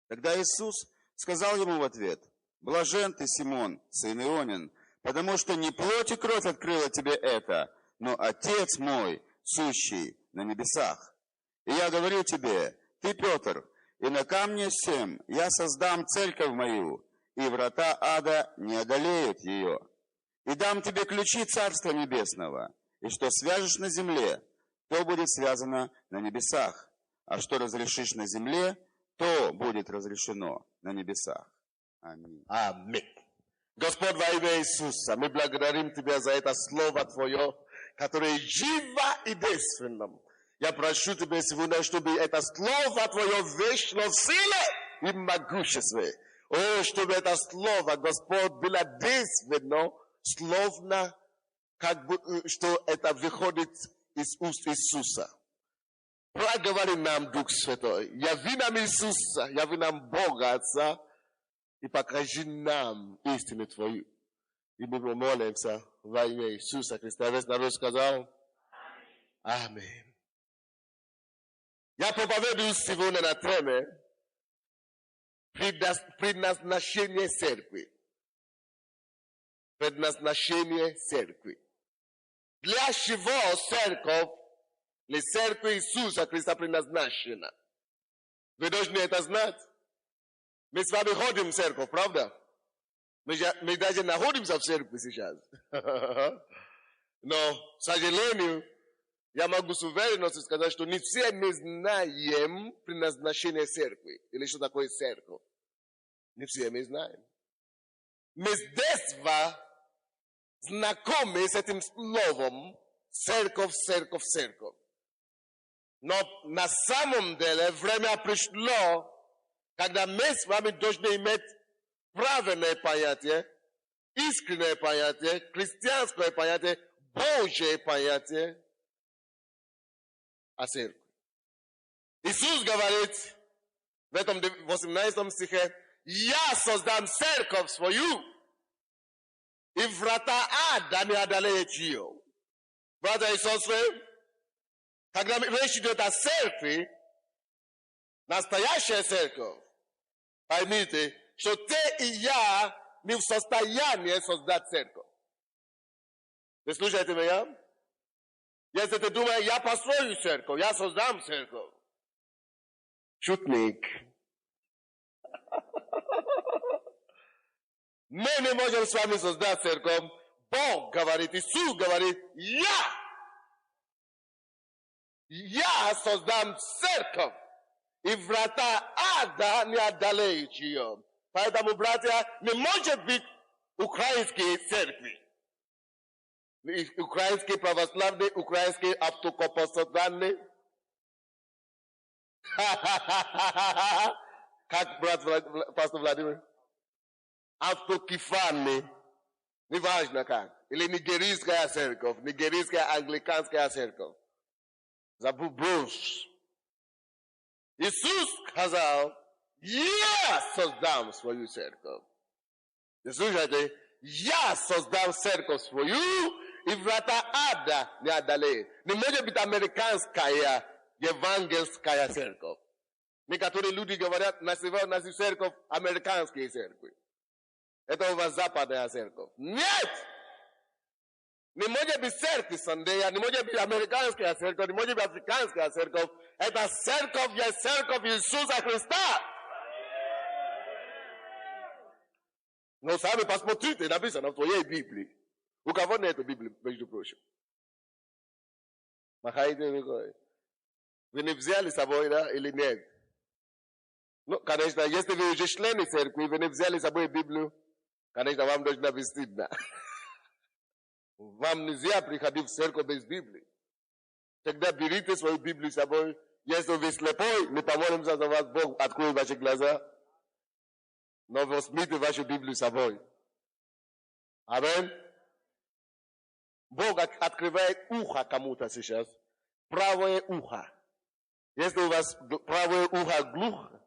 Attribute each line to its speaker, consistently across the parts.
Speaker 1: Тогда Иисус сказал ему в ответ: «Блажен ты, Симон, сын Ионин, потому что не плоть и кровь открыла тебе это, но Отец мой, сущий на небесах. И я говорю тебе, ты Петр, и на камне сем я создам церковь мою, и врата ада не одолеют ее. И дам тебе ключи Царства Небесного, и что свяжешь на земле, то будет связано на небесах, а что разрешишь на земле, то будет разрешено на небесах». Аминь.
Speaker 2: Аминь. Господь, во имя Иисуса, мы благодарим Тебя за это Слово Твое, которое живо и действенно. Я прошу Тебя сегодня, чтобы это Слово Твое вышло в силе и могуществе. О, чтобы это Слово, Господь, было действенно, словно, как бы, что это выходит из уст Иисуса. Проговори нам, Дух Святой. Яви нам Иисуса, яви нам Бога Отца, и покажи нам истину Твою. И мы молимся во имя Иисуса Христа. Весь народ сказал Аминь. Я проповедую сегодня на теме предназначение церкви. Предназначение церкви. Для чего церковь, или церковь Иисуса Христа предназначена? Вы должны это знать. Мы с вами ходим в церковь, правда? Мы даже находимся в церкви сейчас. Но, к сожалению, я могу с уверенностью сказать, что не все мы знаем предназначение церкви. Или что такое церковь. Не все мы знаем. Мы с детства знакомы с этим словом церковь, церковь, церковь. Но на самом деле время пришло, когда мы с вами должны иметь правильное понятие, искреннее понятие, христианское понятие, Божье понятие о церкви. Иисус говорит в этом 18 стихе: «Я создам церковь свою, и врата ада не одолеют ее». Братья и сестры, когда речь идет о церкви, настоящая церковь, поймите, что ты и я не в состоянии создать церковь. Вы слушаете меня? Если ты думаешь, я построю церковь, я создам церковь. Шутник. Мы не можем с вами создать церковь. Бог говорит, Иисус говорит, я создам церковь, и врата ада не одолеют ее. Поэтому, братья, не может быть украинские церкви. Украинские православные, украинские автокопостотанные. Как брат пастор Владимир? Автокефальные. Неважно как. Или нигерийская церковь, нигерийская англиканская церковь. Забудь. Иисус сказал, я создам свою церковь. Вы слушайте, я создам церковь свою, и врата ада не одолеют. Не может быть американская евангельская церковь. Некоторые люди говорят, называют нашу церковь американские церкви. Это у вас западная церковь. Нет! Не может быть церковь Сандея, не может быть американская церковь, не может быть африканская церковь. Это церковь есть церковь Иисуса Христа. Но сами посмотрите, написано в твоей Библии. У кого нет Библии, между прочим? Махайте рукой. Вы не взяли с собой, да, или нет? Ну, конечно, если вы уже члены церкви, вы не взяли с собой Библию, конечно, вам должно быть стыдно. Вам нельзя приходить в церковь без Библии. Тогда берите свою Библию с собой. Если вы слепой, мы помолимся за вас, Бог откроет ваши глаза. Но возьмите вашу Библию с собой. Аминь. Бог открывает ухо кому-то сейчас. Правое ухо. Если у вас правое ухо глухо,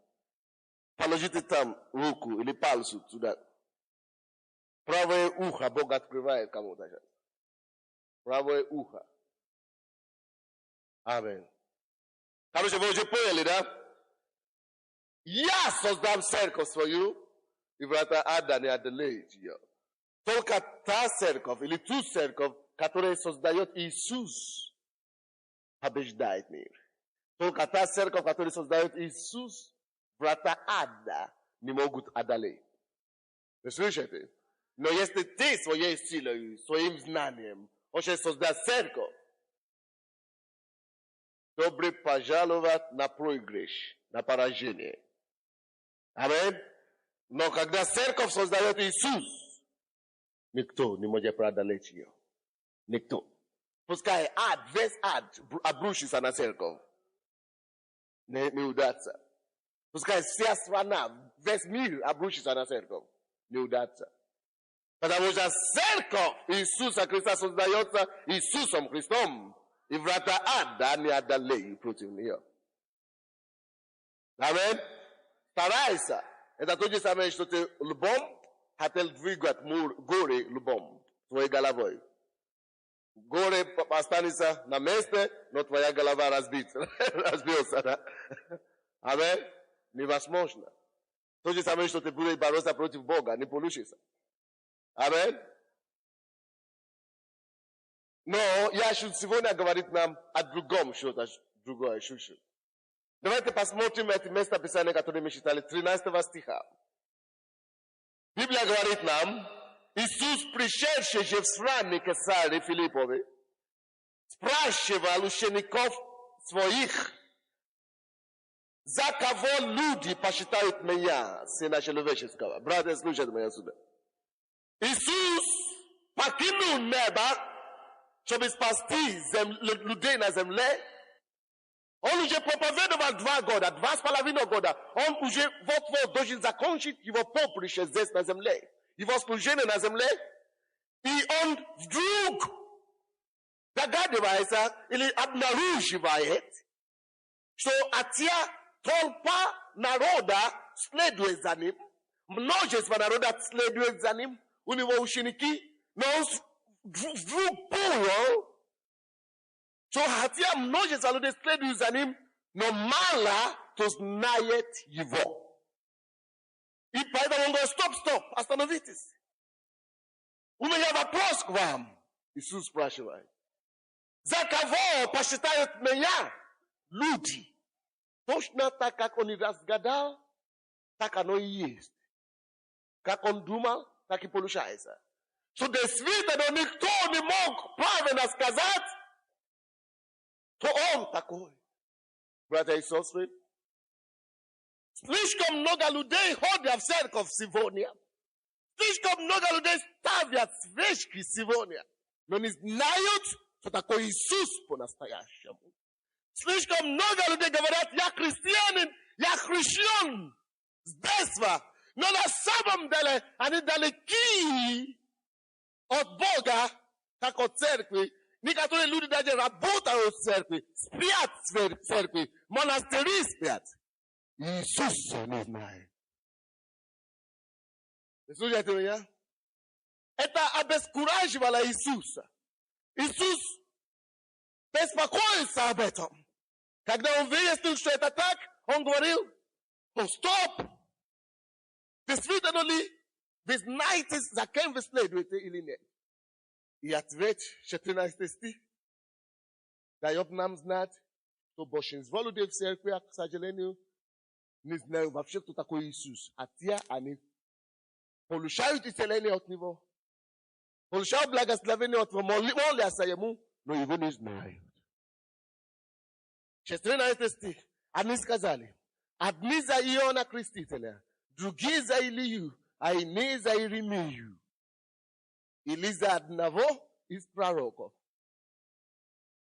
Speaker 2: положите там руку или пальцу туда. Правое ухо Бог открывает кому-то сейчас. Правое ухо. Аминь. Короче, вы уже поняли, да? Я создам церковь свою, и врата ада не одолеют ее. Только та церковь, или ту церковь, которую создает Иисус, побеждает мир. Только та церковь, которую создает Иисус, врата ада не могут одолеть. Вы слышите? Но если ты своей силой, своим знанием хочешь создать церковь, добро пожаловать на проигрыш, на поражение. Аминь. Но когда церковь создает Иисус, никто не может преодолеть ее. Никто. Пускай ад, весь ад обрушится на церковь. Не удастся. Пускай вся страна, весь мир обрушится на церковь. Не удастся. Потому что церковь Иисуса Христа создается Иисусом Христом. И врата ада не одолеют против нее. Аминь. Старайся. Это то же самое, что ты лбом хотел двигать горы лбом, твоей головой. Горы останется на месте, но твоя голова разбьется. Да? Аминь. Невозможно. То же самое, что ты будешь бороться против Бога, не получится. Аминь. Но Яшуа сегодня говорит нам о другом что-то, другое чуть-чуть. Давайте посмотрим это место Писания, которое мы читали, 13 стиха. Библия говорит нам, Иисус, пришедший же в стране Кесарии Филипповой, спрашивал учеников своих, за кого люди посчитают меня, Сына Человеческого. Братья, слушайте меня сюда. Иисус покинул небо, чтобы спасти людей на земле. Он уже проповедовал 2 года, 2,5 года. Он уже вот должен закончить его поприще здесь на земле. Его служение на земле. И он вдруг догадывается или обнаруживает, что толпа народа следует за ним. Множество народа следует за ним. У него ученики. Но он вдруг понял, что хотя множество людей следуют за ним, но мало кто знает его. И поэтому он говорит, стоп, остановитесь. У меня вопрос к вам. Иисус спрашивает. За кого посчитают меня люди? Точно так, как он и разгадал, так оно и есть. Как он думал, так и получается. Что действительно никто не мог правильно сказать, то он такой. Братья и сестры, слишком много людей ходят в церковь сегодня. Слишком много людей ставят свечки сегодня, но не знают, что такое Иисус по-настоящему. Слишком много людей говорят, я христианин, я хрещен с детства, но на самом деле они далеки от Бога, как от церкви. Некоторые люди даже работают в церкви, спят в церкви, монастыри спят. Иисуса не знает. Слушайте меня? Это обескураживало Иисуса. Иисус беспокоится об этом. Когда он выяснил, что это так, он говорил, стоп! Действительно ли вы знаете, за кем вы следуете или нет? И ответ 14 стих дает нам знать, что большинство людей в церкви, к сожалению, не знают вообще, кто такой Иисус. А те, они получают исцеление от Него, получают благословение от Него, молятся Ему, но Его не знают. 14 стих. Они сказали, одни за Иоанна Крестителя, другие за Илию, а иные за Иеремию. Или за одного из пророков.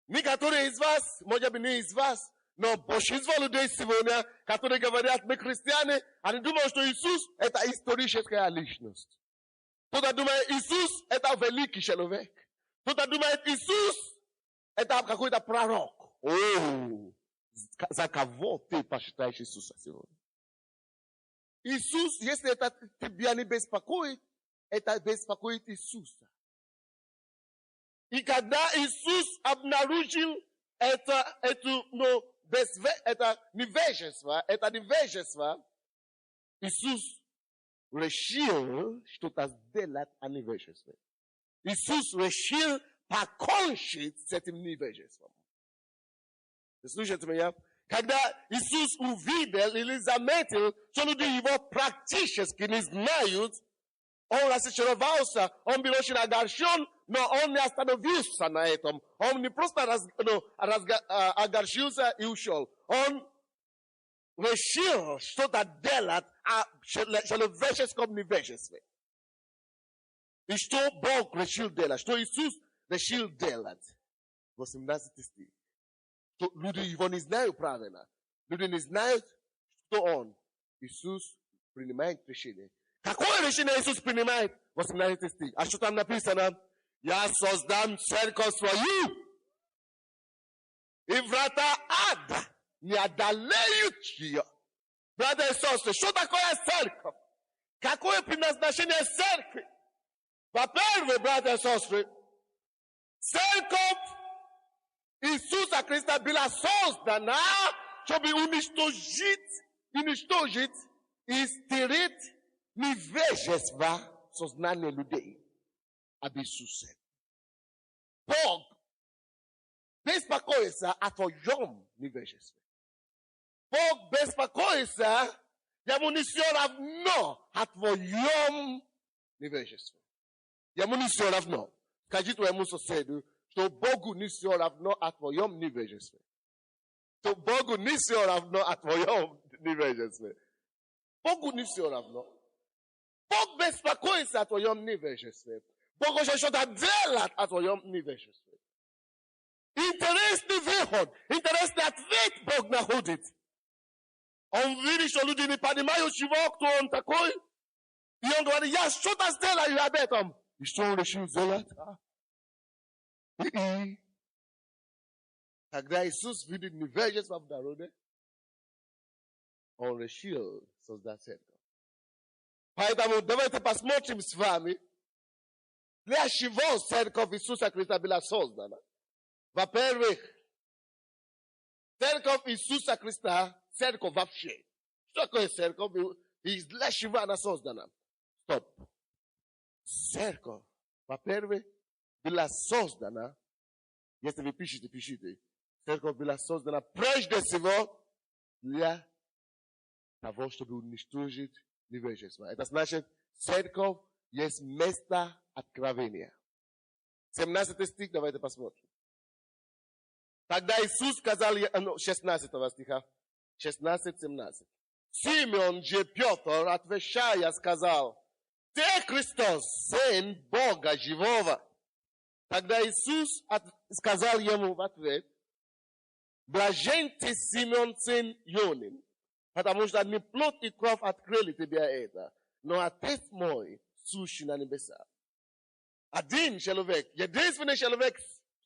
Speaker 2: Некоторые из вас, может быть, не из вас, но большинство людей сегодня, которые говорят, мы христиане, они думают, что Иисус – это историческая личность. Кто-то думает, Иисус – это великий человек. Кто-то думает, Иисус – это какой-то пророк. О, за кого ты посчитаешь Иисуса сегодня? Иисус, если это тебя не беспокоит, это беспокоит Иисуса. И когда Иисус обнаружил эту это невежество, Иисус решил что-то сделать о невежестве. Иисус решил покончить с этим невежеством. Вы слушаете меня? Когда Иисус увидел или заметил, что люди его практически не знают, он разочаровался, он был очень огорчен, но он не остановился на этом. Он не просто огорчился и ушел. Он решил что-то делать о человеческом невежестве. И что Бог решил делать? Что Иисус решил делать? 18 стих. Что люди его не знают правильно. Люди не знают, что он. Иисус принимает решение. Какое решение Иисус принимает? 18 стих. А что там написано? Я создам церковь свою, и врата ада не одолеют ее. Братья и сестры, что такое церковь? Какое предназначение церкви? Во-первых, братья и сестры, церковь Иисуса Христа была создана, чтобы уничтожить и стереть невежество сознания людей об Иисусе. Бог беспокоится о твоем невежестве. Бог беспокоится, ему не все равно о твоем невежестве. Ему не все равно. Скажи твоему соседу, что Богу не все равно о твоем невежестве. Что Богу не все равно о твоем невежестве. Богу не все равно. Бог беспокоится о твоем невежестве. Бог хочет что-то делать о твоем невежестве. Интересный выход, интересный ответ Бог находит. Он видит, что люди не понимают, кто он такой. И он говорит, я что-то сделаю об этом. И что он решил сделать? Когда Иисус видит невежество в народе, он решил создать церковь. Поэтому давайте посмотрим с вами, для чего церковь Иисуса Христа была создана. Во-первых, церковь Иисуса Христа, церковь вообще. Что такое церковь и для чего она создана? Стоп. Церковь, во-первых, была создана, если вы пишите. Церковь была создана прежде всего для того, чтобы уничтожить невежество. Это значит, церковь есть место откровения. 17 стих, давайте посмотрим. Тогда Иисус сказал, 16 стиха, 16-17. Симеон же Петр, отвечая, сказал, ты Христос, Сын Бога живого. Тогда Иисус сказал ему в ответ, блажен ты, Симеон, сын Йонин, потому что не плоть и кровь открыли тебе это, но Отец мой, сущий на небесах. Один человек, единственный человек,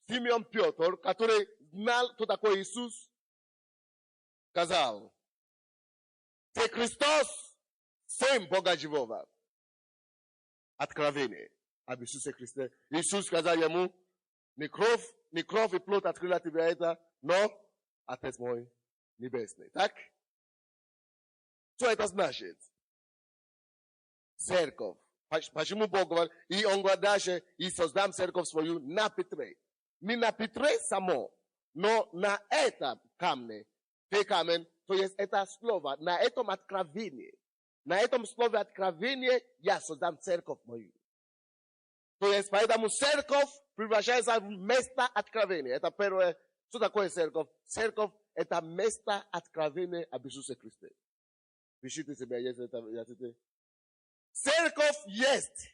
Speaker 2: Симеон Петр, который знал, кто такой Иисус, сказал, ты Христос, Сын Бога живого. Откровение об Иисусе Христе. Иисус сказал ему, не кровь и плоть открыла тебе это, но Отец мой небесный. Так? Что это значит? Церковь. Почему Бог говорит? И он говорит дальше, и создам церковь свою на Петре. Не на Петре само, но на этом камне. Ты камень, то есть это слово, на этом откровении. На этом слове откровения я создам церковь мою. То есть поэтому церковь превращается в место откровения. Это первое. Что такое церковь? Церковь это место откровения об Иисусе Христе. Пишите себе, если это хотите. Церковь есть.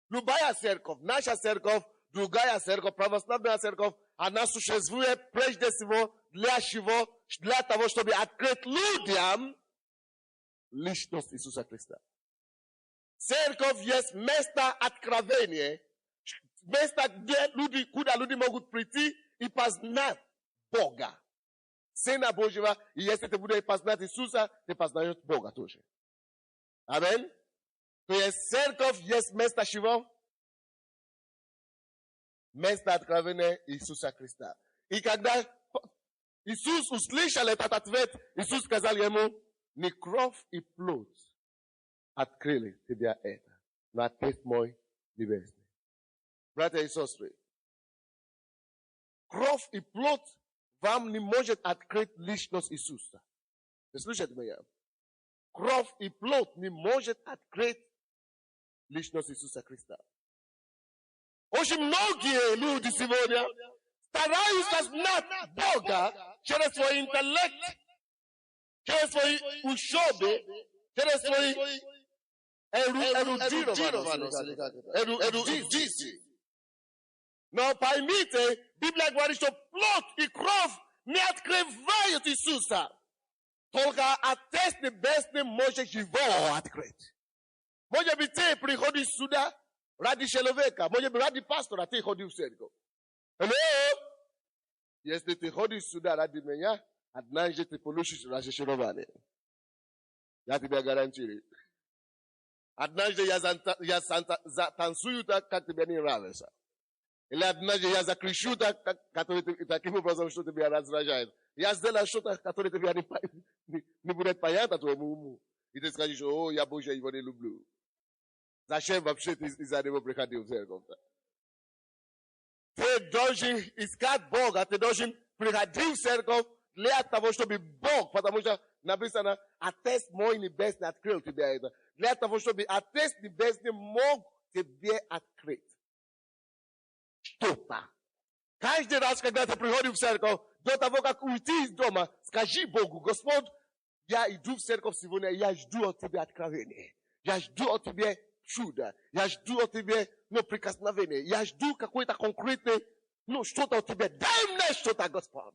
Speaker 2: Любая церковь, наша церковь, другая церковь, православная церковь, она существует прежде всего для чего? Для того, чтобы открыть людям личность Иисуса Христа. Церковь есть место откровения, место, куда люди могут прийти и познать Бога. Сына Божьего, и если ты будешь познать Иисуса, ты познаешь Бога тоже. Аминь. То есть церковь есть место чего? Место откровения Иисуса Христа. И когда Иисус услышал этот ответ. Иисус сказал ему, не кровь и плоть открыли тебя это, но Отец мой небесный. Братья и сестры, кровь и плоть вам не может открыть личность Иисуса. Вы слышите меня? Кровь и плоть не может открыть личность Иисуса Христа. Очень многие люди сегодня стараются знать Бога через свой интеллект, через свои учебы, через свои эрудиции. Но поймите, Библия говорит, что плоть и кровь не открывают Иисуса. Только Отец Небесный может его открыть. Может быть, ты приходишь сюда ради человека, может быть, ради пастора, ты ходишь в церковь. Hello? Если ты ходишь сюда ради меня, однажды ты получишь разочарование. Я тебе гарантирую. Однажды я танцую так, как тебе не нравится. Или однажды я закричу так, таким образом, что тебя раздражает. Я сделаю что-то, которое тебе не будет понятно твоему уму. И ты скажешь, о, я больше его не люблю. Зачем вообще ты из-за него приходил в церковь-то? Ты должен искать Бога, ты должен приходить в церковь для того, чтобы Бог, потому что написано, Отец мой небесный открыл тебе это. Для того, чтобы Отец небесный мог тебе открыть что-то. Каждый раз, когда ты приходишь в церковь, до того, как уйти из дома, скажи Богу, Господь, я иду в церковь сегодня, я жду от тебя откровения. Я жду от тебя чуда. Я жду от тебя, прикосновения. Я жду какой-то конкретный, что-то от тебя. Дай мне что-то, Господь.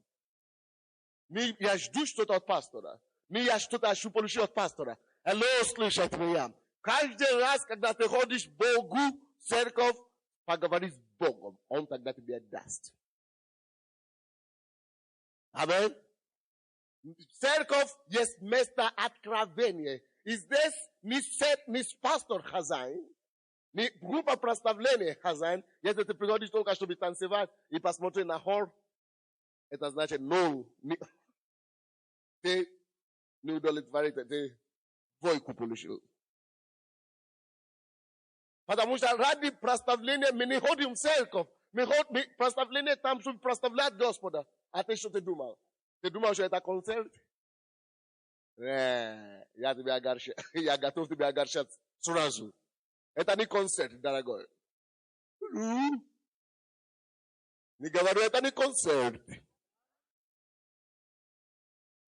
Speaker 2: Я жду что-то от пастора. Я что-то хочу получить от пастора. Алло, слышать меня. Каждый раз, когда ты ходишь к Богу в церковь, поговори с Богом. Он тогда тебе даст. Амин. Церковь есть место откровения. И здесь не пастор хозяин, не группа прославления хозяин. Если ты приходишь только, чтобы танцевать и посмотреть на хор, это значит, ты не удовлетворен, ты двойку получил. Потому что ради прославления мы не ходим в церковь. Мы прославление там, чтобы прославлять Господа. А ты что ты думал? Ты думал, что это концерт? Я тебя огорчаю. Я готов тебя огорчать сразу. Это не концерт, дорогой. Не говорю, это не концерт.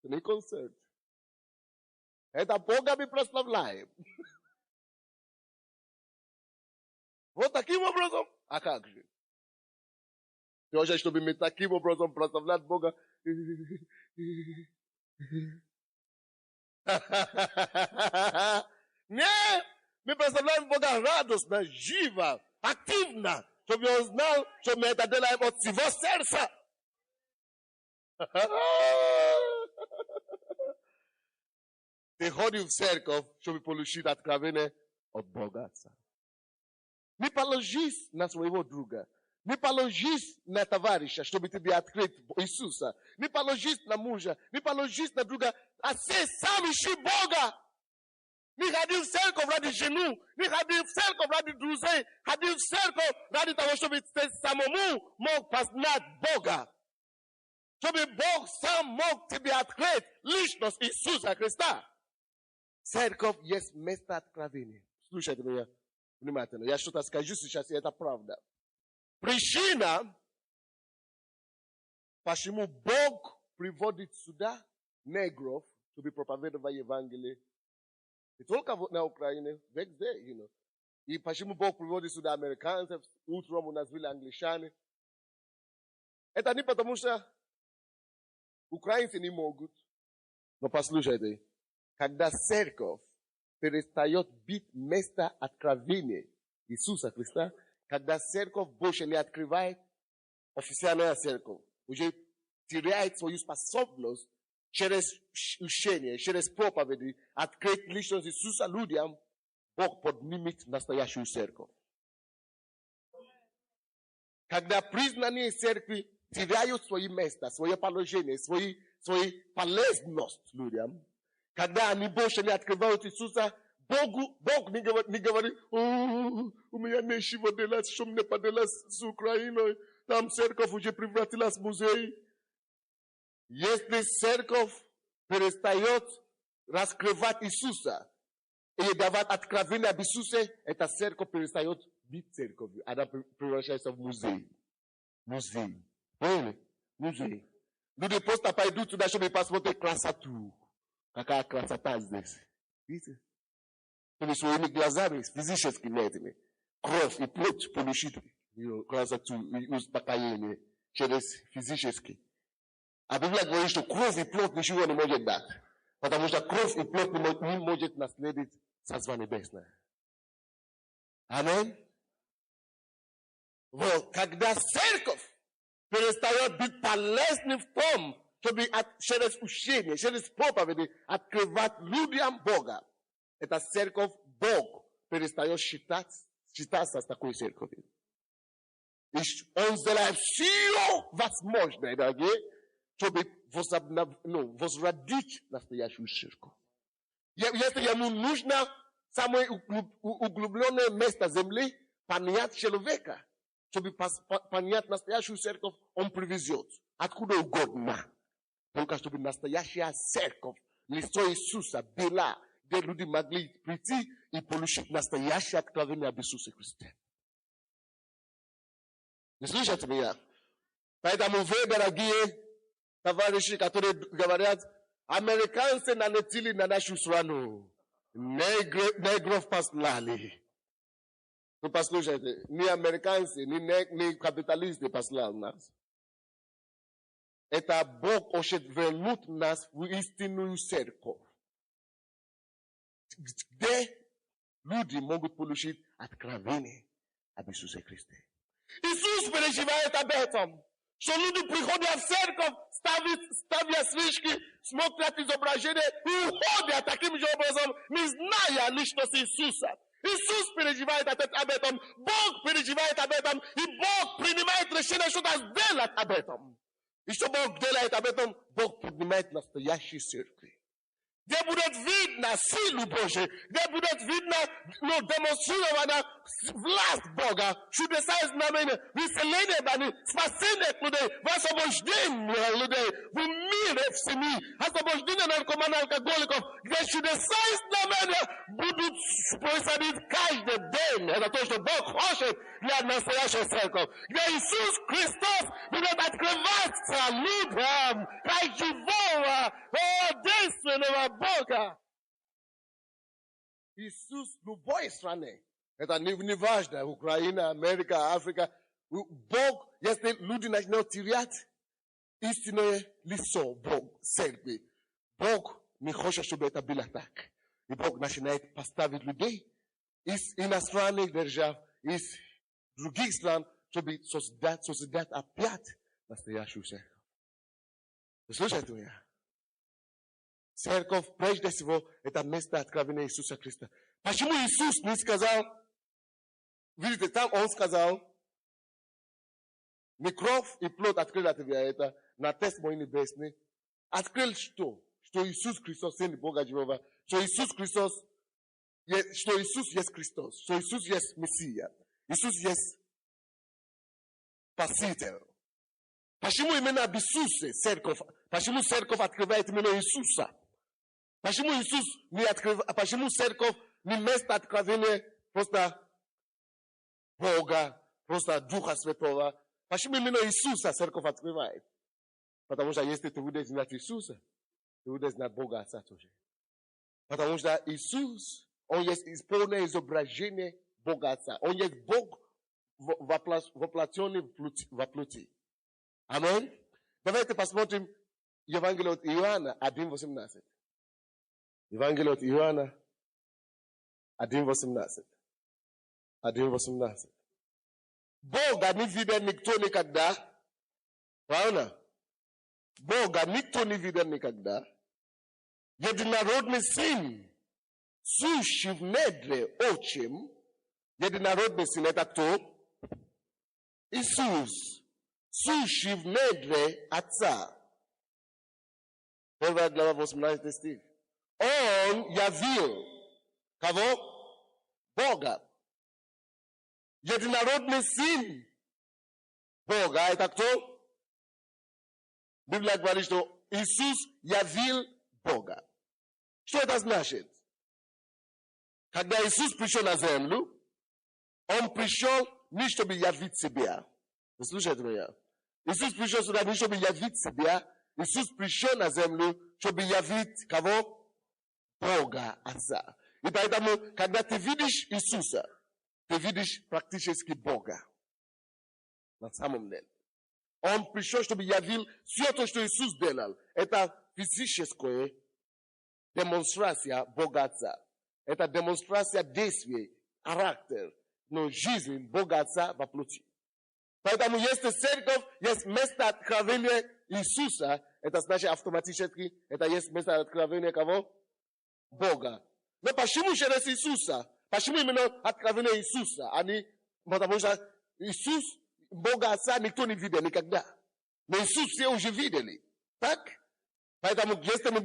Speaker 2: Это не концерт. Это Бога мы прославляем. Вот таким образом. А как же? Ты хочешь, чтобы мы таким образом прославлять Бога? Нет, мы прославляем Бога радостно, живо, активно, чтобы Он знал, что мы это делаем от всего сердца. Ты ходишь в церковь, чтобы получить откровение от Бога Отца. Не положись на своего друга. Не положись на товарища, чтобы тебе открыть Иисуса. Не положись на мужа. Не положись на друга. А ты сам ищи Бога. Не ходи в церковь ради жену. Не ходи в церковь ради друзей. Ходи в церковь ради того, чтобы ты самому мог познать Бога. Чтобы Бог сам мог тебе открыть личность Иисуса Христа. Церковь есть место откровения. Слушайте меня внимательно. Я что-то скажу сейчас, и это правда. Причина, почему Бог приводит сюда негров, чтобы проповедовать Евангелие, не только на Украине, везде, И почему Бог приводит сюда американцев, утром у нас были англичане. Это не потому, что украинцы не могут. Но послушайте, когда церковь перестает быть место откровения Иисуса Христа, когда церковь больше не открывает, официальная церковь уже теряет свою способность через учение, через проповеди открыть личность Иисуса людям, Бог поднимет настоящую церковь. Когда признание церкви теряют свои места, свои положения, свои полезность людям. Когда они больше не открывают Иисуса, Бог не говорит, у меня нечего делать, что мне поделать с Украиной, там церковь уже превратилась в музей. Если церковь перестает раскрывать Иисуса и давать откровение об Иисусе, эта церковь перестает быть церковью, она превращается в музей. Музей. Поняли? Музей. Люди просто пойдут туда, чтобы посмотреть красоту. Какая красота здесь. Видите? Чтобы своими глазами, физическими этими, кровь и плоть получить красоту и успокоение через физически. А Библия говорит, что кровь и плоть ничего не может дать. Потому что кровь и плоть не может наследить Царство Небесное. Аминь. Вот, когда церковь перестает быть полезной в том, чтобы через учение, через проповеди открывать людям Бога, эта церковь, Бог перестает считаться с такой церковью. И Он сделает все возможное, дорогие, чтобы возродить настоящую церковь. Если ему нужно самое углубленное место земли, понять человека, чтобы понять настоящую церковь, он привезет откуда угодно. Только чтобы настоящая церковь, лицо Иисуса была, где люди могли прийти и получить настоящее откровение об Иисусе Христе. Не слышите меня? Поэтому вы, дорогие товарищи, которые говорят, американцы налетели на нашу страну, негров послали. Ну, послушайте, ни американцы, ни капиталисты послали нас. Это Бог хочет вернуть нас в истинную церковь, где люди могут получить откровение об Иисусе Христе. Иисус переживает об этом, что люди приходят в церковь, ставят свечки, смотрят изображения и уходят таким же образом, не зная личности Иисуса. Иисус переживает об этом, Бог переживает об этом, и Бог принимает решение что-то сделать об этом. И что Бог делает об этом? Бог поднимает настоящие церкви. Где будет видно силу Божию, где будет видно демонстрирована власть Бога, чудеса и знамения, выселение спасение людей, освобождение людей в мире, в семье, освобождение наркоманов, алкоголиков, где чудеса и знамения будут происходить каждый день. Это то, что Бог хочет для настоящей церкви. Где Иисус Христос будет открываться людям, как живого, действенного Бога. Иисус в любой стране. Это не важно, Украина, Америка, Африка. Бог, если люди начнут терять истинное лицо Бог, церкви, Бог не хочет, чтобы это было так. И Бог начинает поставить людей из иностранных держав, из других стран, чтобы создать опять настоящую церковь. Вы слушаете меня? Церковь, прежде всего, это место откровения Иисуса Христа. Почему Иисус не сказал, видите, там Он сказал, не кровь и плоть открыли тебе это, на тест мой небесный. Открыл что? Что Иисус Христос, Сын Бога Живого, что Иисус Христос, что Иисус есть Христос, что Иисус есть Мессия, Иисус есть Спаситель. Почему именно об Иисусе церковь? Почему церковь открывает именно Иисуса? Почему церковь не место откровения просто Бога, просто Духа Святого? Почему именно Иисуса церковь открывает? Потому что если ты будешь знать Иисуса, ты будешь знать Бога Отца тоже. Потому что Иисус, Он есть полное изображение Бога Отца. Он есть Бог воплощенный во плоти. Аминь. Давайте посмотрим Евангелие от Иоанна 1:18. Евангелие от Иоанна 1:18. 1:18. Бога не видел никто никогда. Правильно? Бога никто не видел никогда. Единородный Сын, сущий в недре Отчим, единородный Сын, это кто? Иисус. сущий в недре Отца. 1 глава 18 стих. Он явил кого? Бога. Единородный Сын Бога. Это кто? Библия говорит, что Иисус явил Бога. Что это значит? Когда Иисус пришел на землю, Он пришел не чтобы явить себя. Вы слушаете меня? Иисус пришел сюда не чтобы явить себя. Иисус пришел на землю, чтобы явить кого? Бога Отца. И поэтому, когда ты видишь Иисуса, ты видишь практически Бога. На самом деле. Он пришел, чтобы явил все то, что Иисус делал. Это физическая демонстрация Бога Отца. Это демонстрация действий, характер, но жизнь Бога Отца во плоти. Поэтому если церковь есть место откровения Иисуса, это значит автоматически, это есть место откровения кого? Бога. Но почему через Иисуса? Почему именно откровение Иисуса? Потому что Иисус, Бога Отца, никто не видел никогда. Но Иисус все уже видели. Так? Поэтому если мы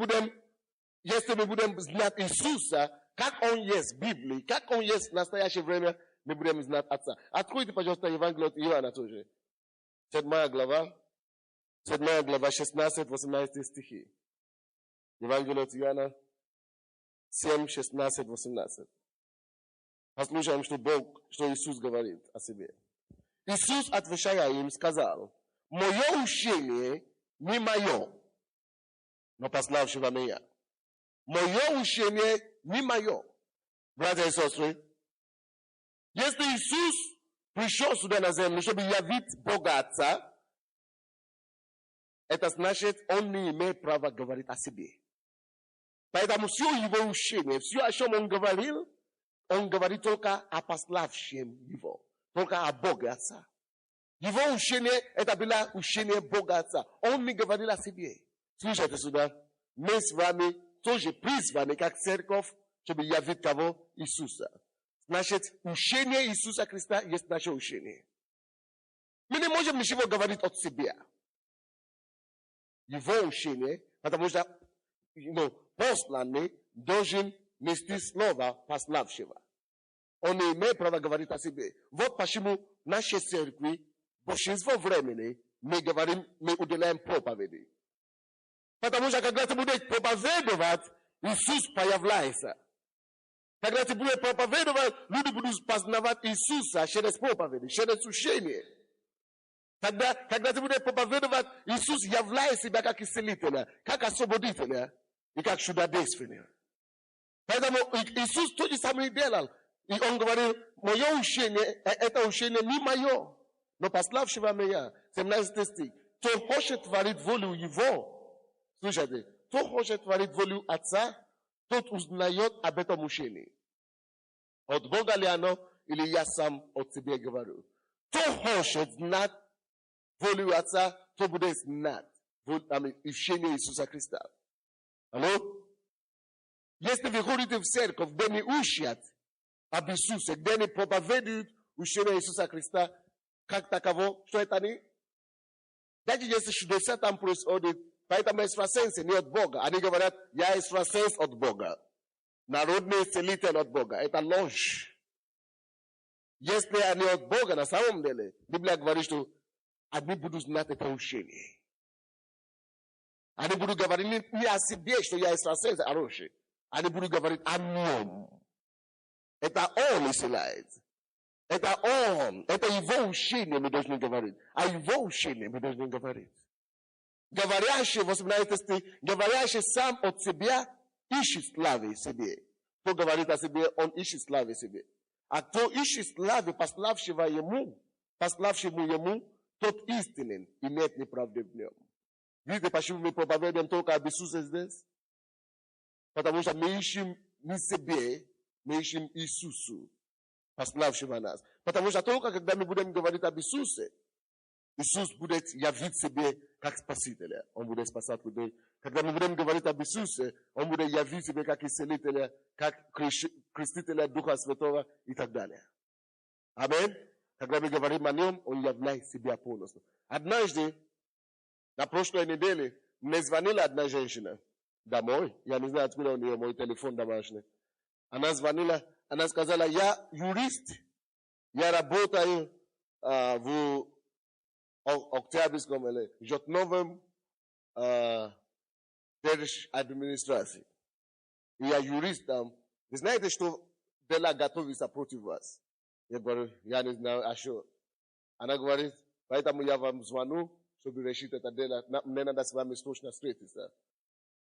Speaker 2: будем знать Иисуса, как Он есть в Библии, как Он есть в настоящее время, мы будем знать Отца. Откройте, пожалуйста, Евангелие от Иоанна тоже. 7 глава, 16-18 стихи. Евангелие от Иоанна, 7, 16, 18. Послушаем, что Иисус говорит о себе. Иисус, отвечая им, сказал: «Мое учение не мое, но пославшего меня. Мое учение не мое». Братья и сестры, если Иисус пришел сюда на землю, чтобы явить Бога Отца, это значит, Он не имеет права говорить о себе. Поэтому все его учение, все, о чем Он говорит только о пославшем Его, только о Боге Отца. Его учение, это было учение Бога Отца. Он не говорил о себе. Слушайте сюда, мы с вами тоже призваны, как церковь, чтобы явить кого? Иисуса. Значит, учение Иисуса Христа есть наше учение. Мы не можем ничего говорить от себя. Его учение, потому что посланный должен нести слово пославшего. Он не имеет права говорить о себе. Вот почему в нашей церкви большинство времени мы уделяем проповеди. Потому что когда ты будешь проповедовать, Иисус появляется. Когда ты будешь проповедовать, люди будут познавать Иисуса через проповеди, через учение. Когда ты будешь проповедовать, Иисус являет себя как исцелителя, как освободителя и как чудодейственник. Поэтому Иисус то же самое делал. И Он говорил: мое учение, это учение не мое, но пославшего меня. 17 стих. Кто хочет творить волю Его, слушайте, кто хочет творить волю Отца, тот узнает об этом учении. От Бога ли оно, или я сам от себя говорю. Кто хочет знать волю Отца, то будет знать учение Иисуса Христа. Алло? Если вы ходите в церковь, где не учат об Иисусе, где не проповедуют учение Иисуса Христа, как таково, что это не? Даже если чудеса там происходят, поэтому экстрасенсы не от Бога. Они говорят: я экстрасенс от Бога. Народный исцелитель от Бога. Это ложь. Если они от Бога, на самом деле, Библия говорит, что они будут знать это учение. Они будут говорить не о себе, что я экстрасенс, а ложь. Они будут говорить о нем. Это Он исцеляет. Это Он. Это Его учение мы должны говорить. А Его учение мы должны говорить. Говорящий, 18 стих, говорящий сам от себя ищет славы себе. Кто говорит о себе, он ищет славы себе. А кто ищет славы пославшему ему, тот истинен и нет неправды в нем. Видите, почему мы проповедуем только об Иисусе здесь? Потому что мы ищем не себе, мы ищем Иисусу, пославшего нас. Потому что только когда мы будем говорить об Иисусе, Иисус будет явить себе как Спасителя. Он будет спасать людей. Когда мы будем говорить об Иисусе, Он будет явить себе как Исцелителя, как Крестителя Духа Святого и так далее. Аминь. Когда мы говорим о нем, он являет себя полностью. Однажды, на прошлой неделе, мне звонила одна женщина домой. Я не знаю, откуда у нее мой телефон домашний. Она звонила, она сказала, я юрист, я работаю в Октябрьском или Жотновом администрации. И я юрист там. Вы знаете, что дела готовится против вас? Я говорю, я не знаю, а что? Она говорит, поэтому я вам звоню, чтобы решить это дело. Мне надо с вами срочно встретиться.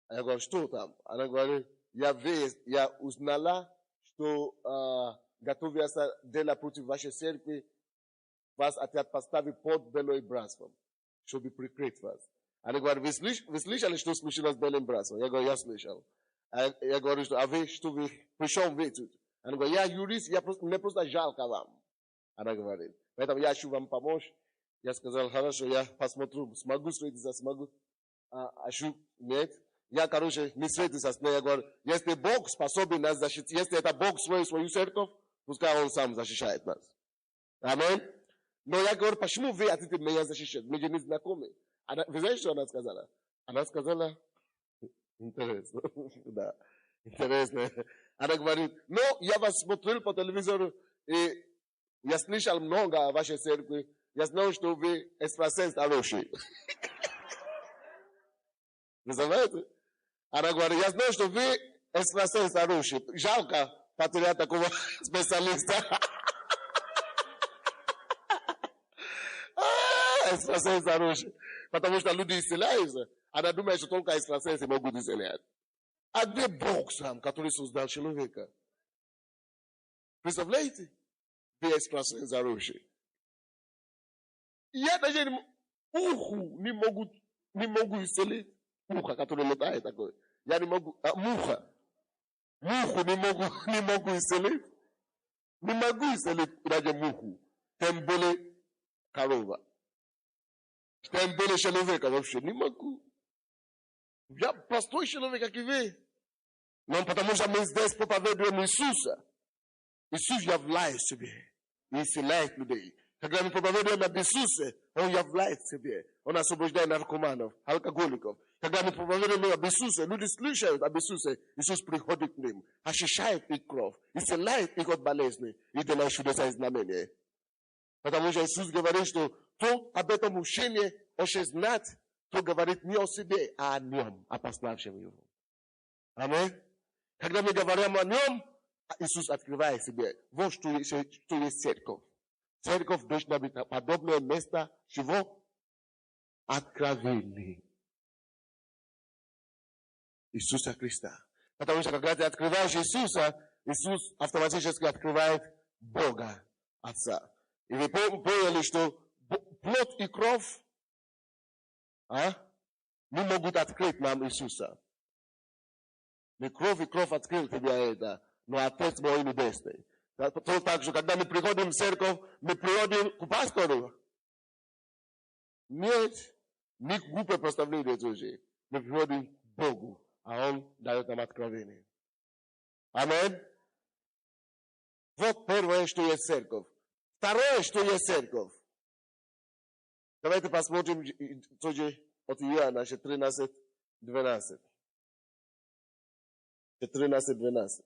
Speaker 2: А я говорю, что там? Она говорит, я узнала, что готовится дело против вашей церкви. Вас хотят поставить под Белым братством, чтобы прикрыть вас. Она говорит, вы слышали, что случилось с Белым братством? Я говорю, я слышал. Я говорю, а вы, что вы, причем вы тут? Она говорит, я юрист, мне просто жалко вам. Она говорит, поэтому я хочу вам помочь. Я сказал, хорошо, я посмотрю, смогу встретиться, смогу. Нет. Я, не встретился с ней. Я говорю, если Бог способен нас защитить, если это Бог свою церковь, пускай Он сам защищает нас. Аминь. Но я говорю, почему вы хотите меня защищать? Мы же не знакомы. Вы знаете, что она сказала? Она сказала, интересно, да, интересно. Она говорит, ну, я вас смотрел по телевизору, и я слышал много о вашей церкви. Я знаю, что вы экстрасенс хороший. Вы знаете? Она говорит, я знаю, что вы экстрасенс хороший. Жалко потерять такого специалиста. Экстрасенс хороший. Потому что люди исцеляются. Она думает, что только экстрасенсы могут исцелять. А где Бог сам, который создал человека? Представляете? Вы экстрасенс хороший. Я даже уху не могу исцелить. Муха, которая летает такой. Я не могу. Муха. Муху не могу исцелить. Не могу исцелить даже муху. Тем более корова. Тем более человека вообще не могу. Я простой человек, как и вы. Но потому что мы здесь проповедуем Иисуса. Иисус являет себе и исцеляет людей. Когда мы проповедуем об Иисусе, Он являет себе. Он освобождает наркоманов, алкоголиков. Когда мы проповедуем об Иисусе, люди слышат об Иисусе. Иисус приходит к ним, очищает их кровь, исцеляет их от болезней и делает чудеса и знамения. Потому что Иисус говорит, что кто об этом учении хочет знать, то говорит не о себе, а о нем, о пославшем его. Аминь. Когда мы говорим о нем, Иисус открывает себе. Вот что есть церковь. Церковь должна быть подобное место чего? Откровений Иисуса Христа. Потому что когда ты открываешь Иисуса, Иисус автоматически открывает Бога Отца. И вы поняли, что плоть и кровь не могут открыть нам Иисуса. Не кровь и кровь открыл тебя это, но Отец мой Небесный. Так что, когда мы приходим в церковь, мы приходим к пастору. Нет, не глупое представление тоже. Мы приходим к Богу, а Он дает нам откровение. Аминь. Вот первое, что есть церковь. Второе, что есть церковь. Давайте посмотрим тоже от Иоанна 13:12. 13:12.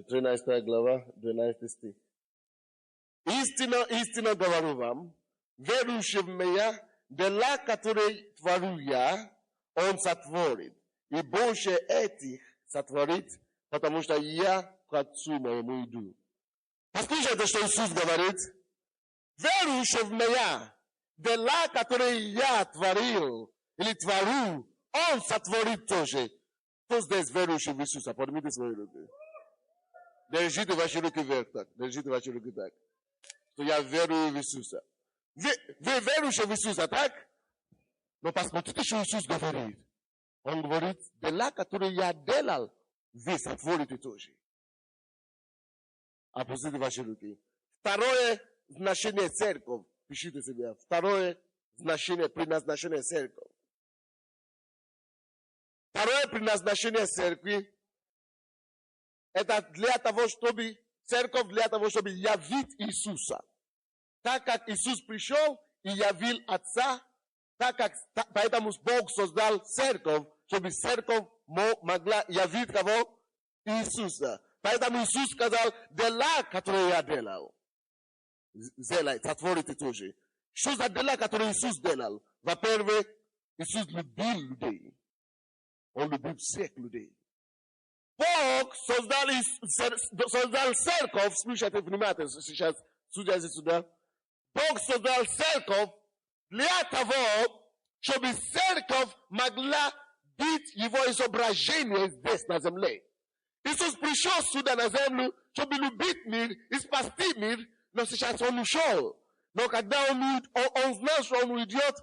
Speaker 2: 13 глава, 12 стих. Истинно, истинно говорю вам, верующий в меня, дела, которые творю я, он сотворит. И больше этих сотворит, потому что я к Отцу моему иду. Послушайте, что Иисус говорит. Верующий в меня, дела, которые я творил, или творю, он сотворит тоже. Кто здесь верующий в Иисуса? Поднимите свои руки. Держите ваши руки вверх так. Держите ваши руки так. Что я верую в Иисуса. Вы верующие в Иисуса, так? Но посмотрите, что Иисус говорит. Он говорит, дела, которые я делал, вы сотворите тоже. Опустите ваши руки. Второе значение церковь. Пишите себе. Второе значение, предназначение церковь. Второе предназначение церкви. Это для того, чтобы церковь для того, чтобы явить Иисуса. Так как Иисус пришел и явил Отца, поэтому Бог создал церковь, чтобы церковь могла явить кого? Иисуса. Поэтому Иисус сказал, дела, которые я делал, сделай, сотворите тоже. Что за дела, которые Иисус делал? Во-первых, Иисус любил людей. Он любил всех людей. Бог создал церковь, слушайте внимательно, сейчас судите сюда. Бог создал церковь для того, чтобы церковь могла быть его изображением здесь на земле. Иисус пришел сюда на землю, чтобы любить мир и спасти мир, но сейчас он ушел. Но когда он знал, что он уйдет,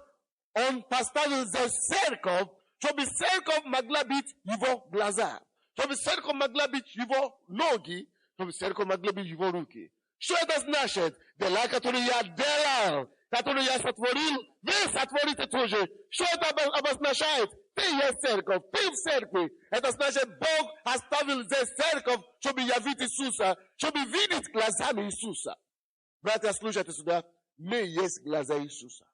Speaker 2: он поставил здесь церковь, чтобы церковь могла быть его глаза, чтобы церковь могла быть его ноги, чтобы церковь могла быть его руки. Что это значит? Дела, которые я делал, которые я сотворил, вы сотворите тоже. Что это обозначает? Ты есть церковь, ты в церкви. Это значит, Бог оставил здесь церковь, чтобы явить Иисуса, чтобы видеть глазами Иисуса. Братья, слушайте сюда. Мы есть глаза Иисуса.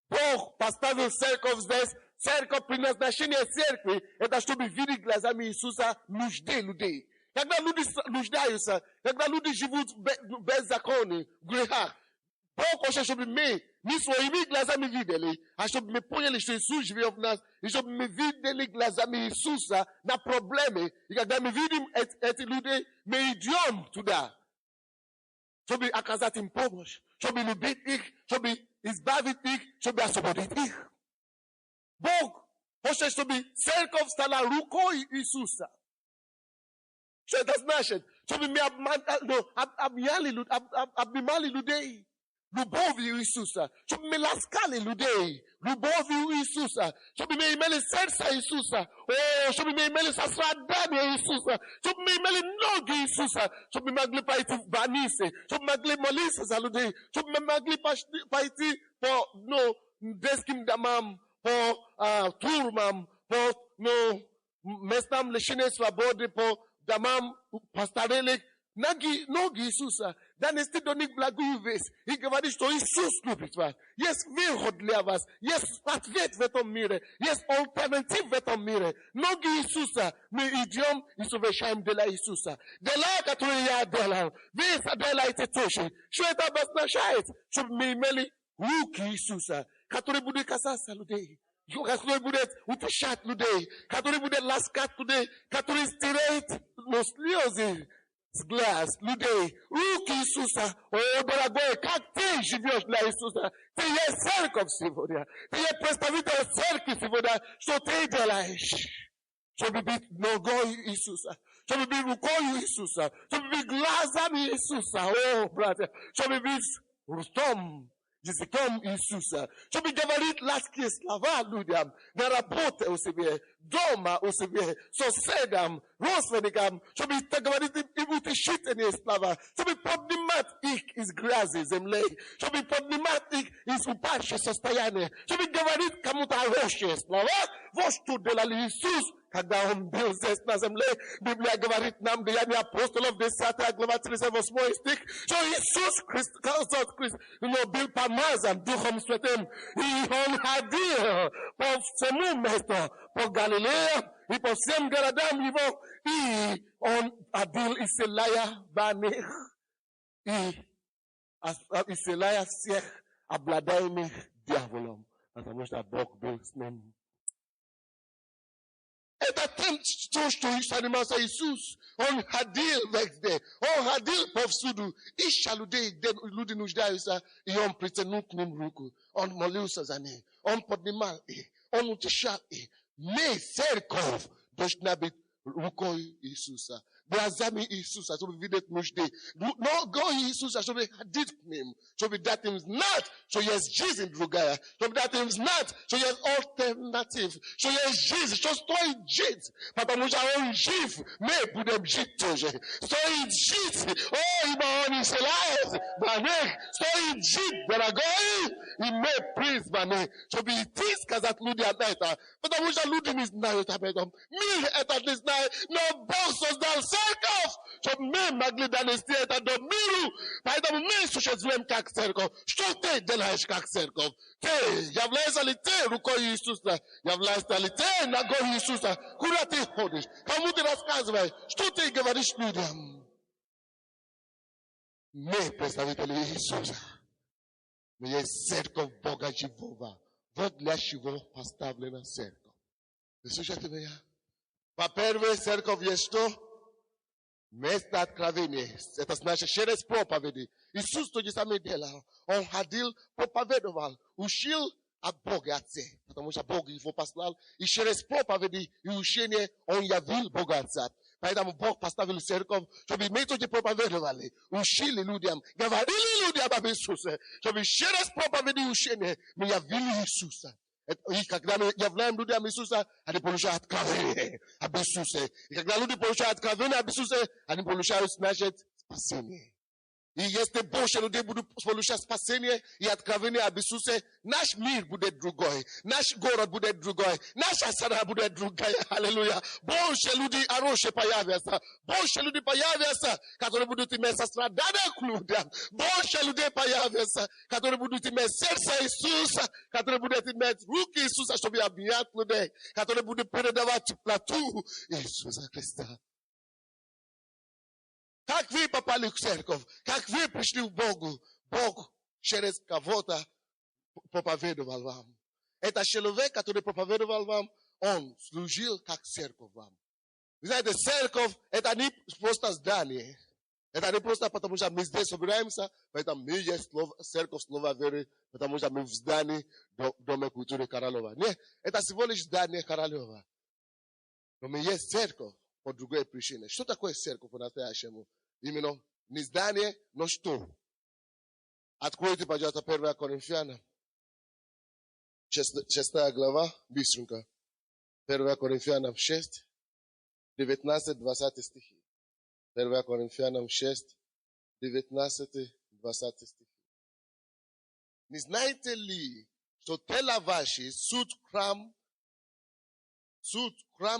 Speaker 2: Бог поставил церковь здесь. Церковь, предназначение церкви, это чтобы видеть глазами Иисуса нужды людей. Когда люди нуждаются, когда люди живут в беззаконии, в грехах, Бог хочет, чтобы мы своими глазами видели, а чтобы мы поняли, что Иисус живет в нас, и чтобы мы видели глазами Иисуса на проблемы. И когда мы видим эти люди, мы идем туда, чтобы оказать им помощь, чтобы любить их, чтобы избавить их, чтобы освободить их. Бог хочет, чтобы церковь стала рукой Иисуса. Что это значит? Чтобы мы обнимали людей любовью Иисуса. Чтобы мы ласкали людей любовью Иисуса. Чтобы мы имели сердце Иисуса. Чтобы мы имели сострадание Иисуса. Чтобы мы имели ноги Иисуса. Чтобы мы могли пойти в больницы. Чтобы мы могли молиться за людей. Чтобы мы могли пойти по детским домам, по тюрьмам, по местам лишения свободы, по домам постарелых. Ноги Иисуса. Донести до них благую весть. И говорит, что Иисус любит вас. Есть выход для вас. Есть ответ в этом мире. Есть альтернатива в этом мире. Ноги Иисуса. Мы идем и совершаем дела Иисуса. Дела, которые я делал. Вы делаете тоже. Что это обозначает? Чтобы мы имели руки Иисуса, которые будут касаться людей. Который будет утешать людей. Который будет ласкать людей. Который стирает слезы с глаз людей. Руки Иисуса. О, дорогой, как ты живешь для Иисуса? Ты есть церковь сегодня. Ты есть представитель церкви сегодня. Что ты делаешь? Чтобы быть ногой Иисуса. Чтобы быть рукой Иисуса. Чтобы быть глазами Иисуса. О, братья. Чтобы быть ртом, языком Иисуса. Чтобы говорить лаские слова людям. На работе у себя. Дома у себя. Соседям. Родственникам. Чтобы говорить им утешительные слова. Чтобы поднимать их из грязи земли. Чтобы поднимать их из упавшего состояния. Чтобы говорить кому-то хорошие слова. Вот что делал Иисус, когда он был здесь на земле. Библия говорит нам, Деяния апостолов, 10 глава, 38 стих, что Иисус Христос был помазан Духом Святым. И он ходил по всему месту, по Галилее и по всем городам его. И он ходил, исцеляя больных и исцеляя всех обладаемых дьяволом. Потому что Бог был с ним. Это тем, что занимался Иисус. Он ходил везде. Он ходил повсюду. Ища людей, где люди нуждаются. И он протянул к ним руку. Он молился за них. Он поднимал их. Он утешал их. Мы, церковь, должна быть рукой Иисуса. Глазами Иисуса, чтобы видеть нужды. Ногой Иисуса, чтобы ходить к ним. Чтобы дать им знать, что есть жизнь другая. Чтобы дать им знать, что есть альтернатив. Что есть жизнь, что стоит жить. Потому что он жив, мы будем жить тоже. Стоит жить. Ибо он исцеляет больных. Стоит жить, дорогой. И мы призваны, чтобы идти сказать людям это. Потому что люди не знают об этом. Мир это не знает. Но Бог создал церковь, Чтоб мы могли донести это до миру. Поэтому мы существуем как церковь. Что ты делаешь как церковь? Ты являешься ли ты рукой Иисуса? Являешься ли ты ногой Иисуса? Куда ты ходишь? Кому ты рассказываешь? Что ты говоришь людям? Мы представители Иисуса. Мы есть церковь Бога живого. Вот для чего поставлена церковь. Вы слушаете меня? Во-первых, церковь есть что? Место откровения. Это значит через проповеди. Иисус то же самое делал. Он ходил, проповедовал, учил от Бога Отца. Потому что Бог его послал. И через проповеди и учение он явил Бога Отца. Поэтому Бог поставил церковь, чтобы мы тоже проповедовали, учили людям, говорили людям об Иисусе, чтобы через проповеди и учение мы явили Иисуса. И когда мы являем людям Иисуса, они получают откровение об Иисусе. И когда люди получают откровение об Иисусе, они получают, значит, спасение. И если больше людей будут получать спасение и откровение об Иисусе, наш мир будет другой, наш город будет другой, наша страна будет другая. Аллилуйя. Больше людей хорошие появятся, больше людей появятся, которые будут иметь сострадание к людям, больше людей появятся, которые будут иметь сердце Иисуса, которые будут иметь руки Иисуса, чтобы обнять людей, которые будут передавать теплоту Иисуса Христа. Как вы попали в церковь? Как вы пришли в Богу? Бог через кого-то проповедовал вам. Это человек, который проповедовал вам, он служил как церковь вам. Вы знаете, церковь это не просто здание. Это не просто потому, что мы здесь собираемся, поэтому мы есть церковь Слова Веры, потому что мы в здании Дома культуры Королева. Нет, это всего лишь здание Королева. Но мы есть церковь. По другой причине. Что такое церковь по-настоящему? Именно не здание, но что? Откройте, пожалуйста, 1 Коринфянам, 6 глава, быстренько. 1 Коринфянам 6, 19-20 стихи. 1 Коринфянам 6, 19-20 стихи. Не знаете ли, что тела ваши суд храм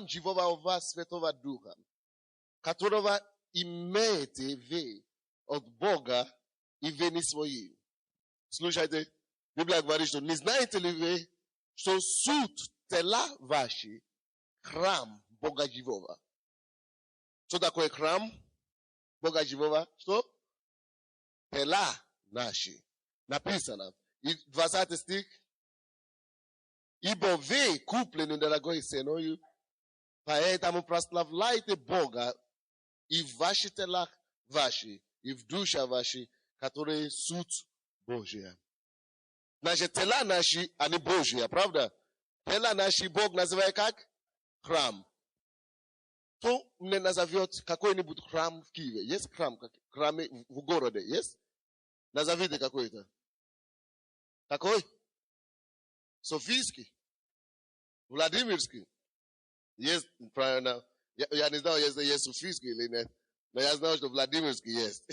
Speaker 2: живого у вас Святого Духа, которого имеете вы от Бога и вы не свои. Слушайте, Библия говорит, что не знаете ли вы, что суд тела ваши храм Бога живого. Что такое храм Бога живого? Что? Тела наши. Написано. И 20 стих. Ибо вы куплены дорогой ценою, поэтому прославляйте Бога и в ваших телах ваши, и в душах ваши, которые суд Божия. Значит, тела наши, они Божьи, правда? Тела наши Бог называет как? Храм. Кто мне назовет какой-нибудь храм в Киеве? Есть храм в городе? Есть? Назовите какой-то. Какой? Софийский. Владимирский. Есть, правильно. Я не знаю, если есть Софийский или нет. Но я знаю, что Владимирский есть.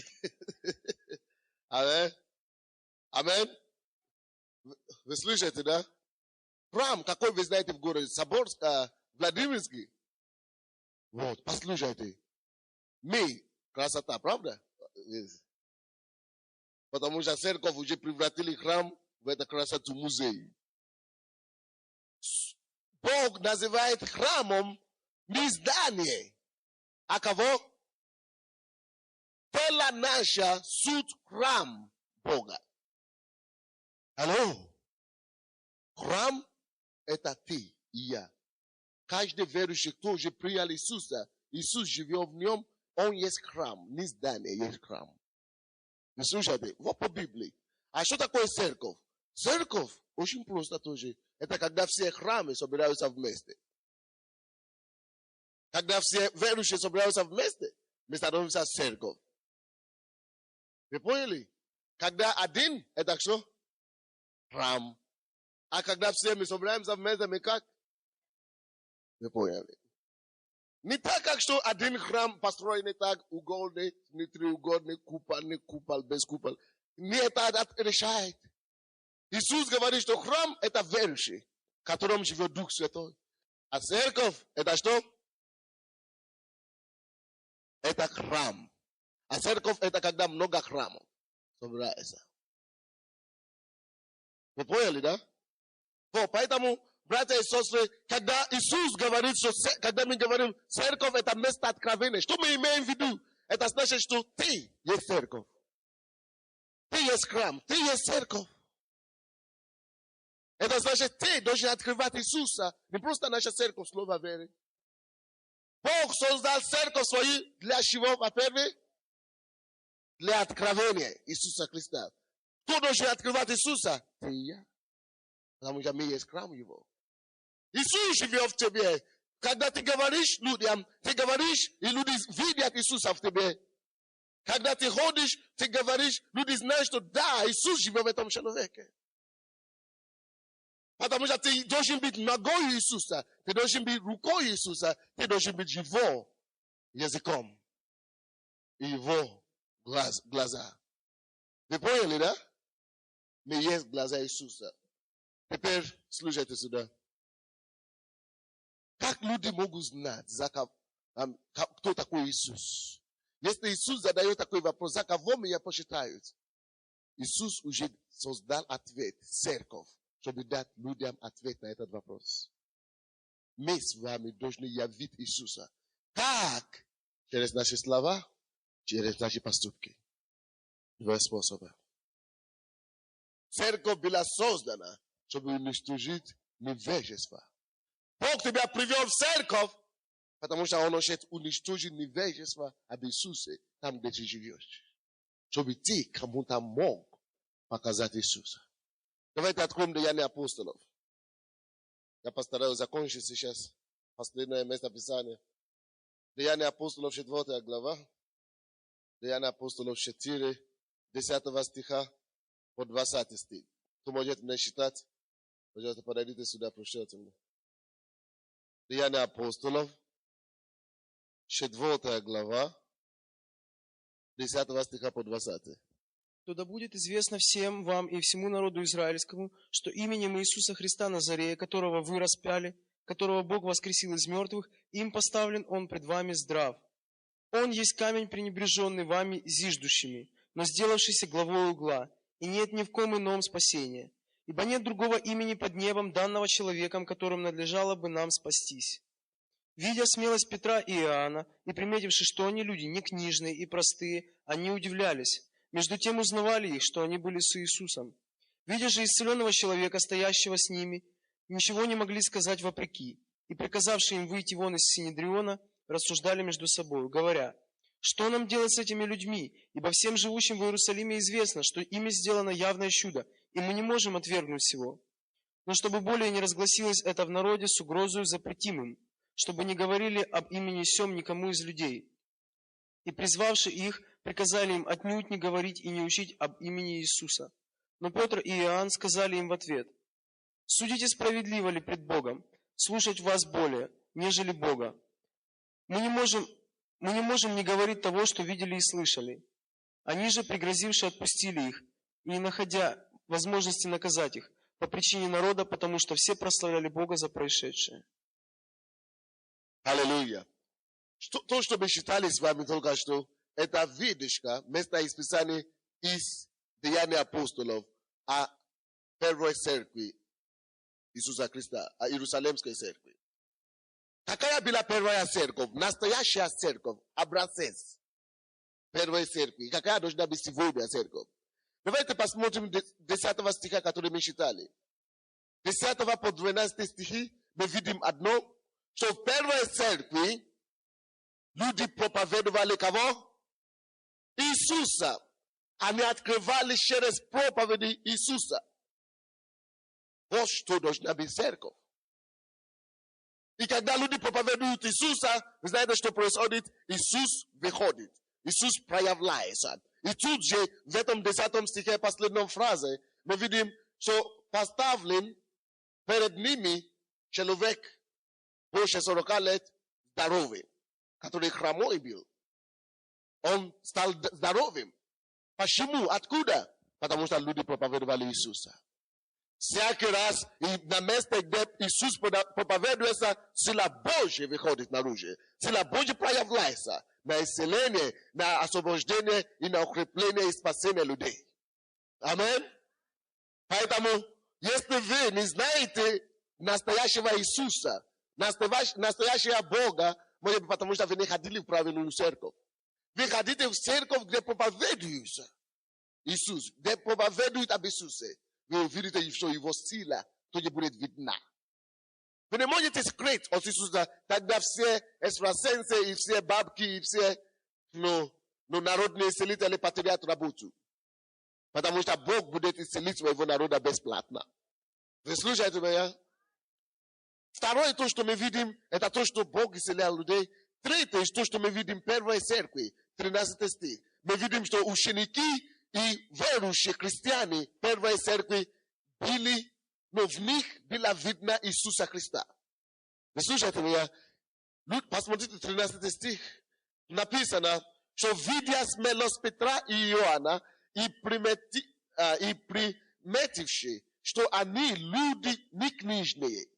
Speaker 2: Амин. Амин. Вы слышите, да? Храм, какой вы знаете в городе? Собор Владимирский. Вот, послушайте. Мы, красота, правда? Потому что церковь уже превратили храм в эту красоту музей. Бог называет храмом не здание, а кого? Тело наше суд храм Бога. Алло? Храм это ты и я. Каждый верующий, кто уже принял Иисуса, Иисус живет в нем, он есть храм, не здание, есть храм. Вы слушайте, вот по Библии. А что такое церковь? Церковь очень просто тоже. Это когда все храмы собираются вместе. Когда все верующие собираются вместе, мы становимся церковь. Вы поняли? Когда один, это что? Храм. А когда все мы собираемся вместе, мы как? Вы поняли? Не так, как что один храм построенный так, угольный, не треугольный, купол, без купол. Не это решает. Иисус говорит, что храм это верующий, в котором живет Дух Святой. А церковь это что? это храм. А церковь это когда много храмов собирается. Вы поняли, да? Вот, поэтому, братья и сестры, когда Иисус говорит, что когда мы говорим, церковь это место откровения, что мы имеем в виду? Это значит, что ты есть церковь. Ты есть храм, ты есть церковь. Это значит, ты должен открывать Иисуса, не просто наша церковь, слово веры. Бог создал церковь свою для чего, во-первых? Для откровения Иисуса Христа. Кто должен открывать Иисуса? Ты и я. Потому что мы есть храм Его. Иисус живет в тебе. Когда ты говоришь людям, ты говоришь, и люди видят Иисуса в тебе. Когда ты ходишь, ты говоришь, люди знают, что да, Иисус живет в этом человеке. Потому что ты должен быть ногой Иисуса, ты должен быть рукой Иисуса, ты должен быть его языком и его глаза. Вы поняли, да? Мы есть глаза Иисуса. Теперь слушайте сюда. Как люди могут знать, кто такой Иисус? Если Иисус задает такой вопрос, за кого меня посчитают? Иисус уже создал ответ, церковь, чтобы дать людям ответ на этот вопрос. Мы с вами должны явить Иисуса. Как? Через наши слова, через наши поступки. Два способа. Церковь была создана, чтобы уничтожить невежество. Бог тебя привел в церковь, потому что Он хочет уничтожить невежество об Иисусе, там, где ты живешь. Чтобы ты кому-то мог показать Иисуса. Давайте откроем Деяния апостолов. Я постараюсь закончить сейчас последнее место Писания. Деяния апостолов, 4 глава. Деяния апостолов 4, 10 стиха по 20 стих. Кто может мне считать? Пожалуйста, подойдите сюда, прочтите мне. Деяния апостолов, 4 глава, 10 стиха по 20.
Speaker 3: То да будет известно всем вам и всему народу израильскому, что именем Иисуса Христа Назарея, которого вы распяли, которого Бог воскресил из мертвых, им поставлен Он пред вами здрав. Он есть камень, пренебреженный вами зиждущими, но сделавшийся главой угла, и нет ни в ком ином спасения. Ибо нет другого имени под небом, данного человеком, которым надлежало бы нам спастись. Видя смелость Петра и Иоанна, и приметивши, что они люди не книжные и простые, они удивлялись. Между тем узнавали их, что они были с Иисусом. Видя же исцеленного человека, стоящего с ними, ничего не могли сказать вопреки, и, приказавши им выйти вон из Синедриона, рассуждали между собой, говоря: что нам делать с этими людьми? Ибо всем живущим в Иерусалиме известно, что ими сделано явное чудо, и мы не можем отвергнуть всего. Но чтобы более не разгласилось это в народе, с угрозою запретим им, чтобы не говорили об имени сем никому из людей. И, призвавши их, приказали им отнюдь не говорить и не учить об имени Иисуса. Но Петр и Иоанн сказали им в ответ: судите, справедливо ли пред Богом, слушать вас более, нежели Бога. Мы не можем не говорить того, что видели и слышали. Они же, пригрозивши, отпустили их, и не находя возможности наказать их по причине народа, потому что все прославляли Бога за происшедшее.
Speaker 2: Аллилуйя. То, что мы читали с вами только что, это выдержка, место из Писания из Деяний апостолов о первой церкви Иисуса Христа, о Иерусалимской церкви. Какая была первая церковь? Настоящая церковь, образец первой церкви. Какая должна быть сегодня церковь? Давайте посмотрим 10 стиха, который мы читали. 10 по 12 стихи мы видим одно, что в первой церкви люди проповедовали кого? Иисуса. Они открывали через проповеди Иисуса. Вот что должна быть церковь. И когда люди проповедуют Иисуса, вы знаете, что происходит? Иисус выходит. Иисус проявляется. И тут же, в этом 10 стихе, последней фразе, мы видим, что поставлен перед ними человек больше 40 лет здоровый, который хромой был. Он стал здоровым. Почему? Откуда? Потому что люди проповедовали Иисуса. Всякий раз и на месте, где Иисус проповедует, сила Божья выходит наружу. Сила Божья проявляется на исцеление, на освобождение и на укрепление и спасение людей. Аминь. Поэтому, если вы не знаете настоящего Иисуса, настоящего Бога, может быть, потому что вы не ходили в правильную церковь. Вы ходите в церковь, где проповедуется Иисус, где проповедует об Иисусе. Вы увидите, что его сила тоже будет видна. Вы не можете скрыть от Иисуса, тогда все экстрасенсы и все бабки и все народные исцелители потеряют работу. Потому что Бог будет исцелить своего народа бесплатно. Вы слушаете меня? Второе, то, что мы видим, это то, что Бог исцелял людей. Третье, то, что мы видим в первой церкви, 13 стих. Мы видим, что ученики и верующие христиане первой церкви были, но в них была видна Иисуса Христа. Вы слушаете меня? Посмотрите 13 стих. Написано, что видя смелость Петра и Иоанна и приметившие, что они люди не книжные,